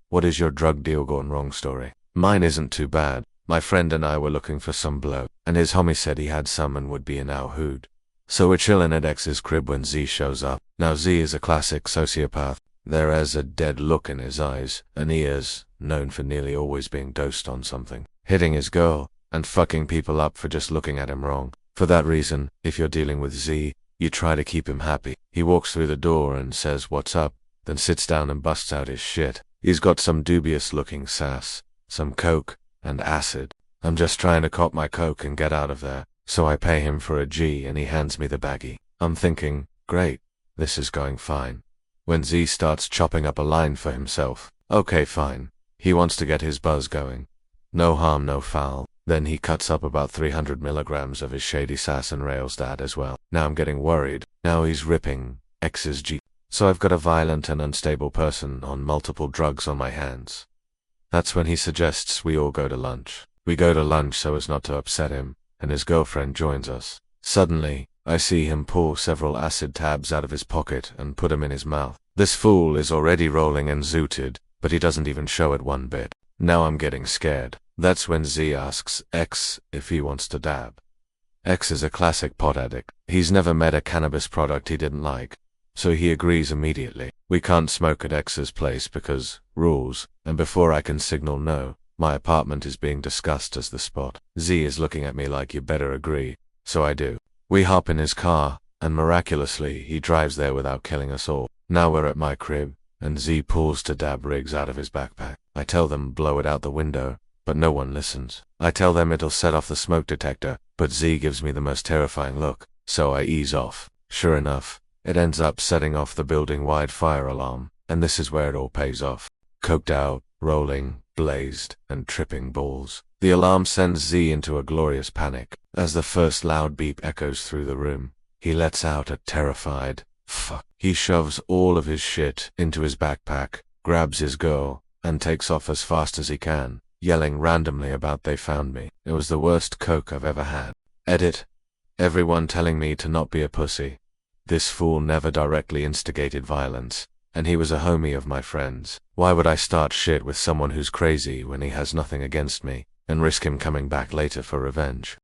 What is your drug deal gone wrong story? Mine isn't too bad. My friend and I were looking for some blow, and his homie said he had some and would be in our hood. So we're chilling at X's crib when Z shows up. Now Z is a classic sociopath. There is a dead look in his eyes, and he is known for nearly always being dosed on something, hitting his girl, and fucking people up for just looking at him wrong. For that reason, if you're dealing with Z, you try to keep him happy. He walks through the door and says what's up, then sits down and busts out his shit. He's got some dubious looking sass, some coke, and acid. I'm just trying to cop my coke and get out of there, so I pay him for a G and he hands me the baggie. I'm thinking, great, this is going fine. When Z starts chopping up a line for himself. Okay, fine. He wants to get his buzz going. No harm, no foul. Then he cuts up about 300 milligrams of his shady sass and rails that as well. Now I'm getting worried. Now he's ripping X's G. So I've got a violent and unstable person on multiple drugs on my hands. That's when he suggests we all go to lunch. We go to lunch so as not to upset him, and his girlfriend joins us. Suddenly, I see him pull several acid tabs out of his pocket and put them in his mouth. This fool is already rolling and zooted, but he doesn't even show it one bit. Now I'm getting scared. That's when Z asks X if he wants to dab. X is a classic pot addict. He's never met a cannabis product he didn't like, so he agrees immediately. We can't smoke at X's place because rules, and before I can signal no, my apartment is being discussed as the spot. Z is looking at me like you better agree, so I do. We hop in his car, and miraculously he drives there without killing us all. Now we're at my crib, and Z pulls two dab rigs out of his backpack. I tell them blow it out the window, but no one listens. I tell them it'll set off the smoke detector, but Z gives me the most terrifying look, so I ease off. Sure enough, it ends up setting off the building-wide fire alarm, and this is where it all pays off. Coked out, rolling, blazed, and tripping balls. The alarm sends Z into a glorious panic. As the first loud beep echoes through the room, he lets out a terrified fuck. He shoves all of his shit into his backpack, grabs his girl, and takes off as fast as he can, yelling randomly about they found me. It was the worst coke I've ever had. Edit. Everyone telling me to not be a pussy. This fool never directly instigated violence, and he was a homie of my friend's. Why would I start shit with someone who's crazy when he has nothing against me, and risk him coming back later for revenge?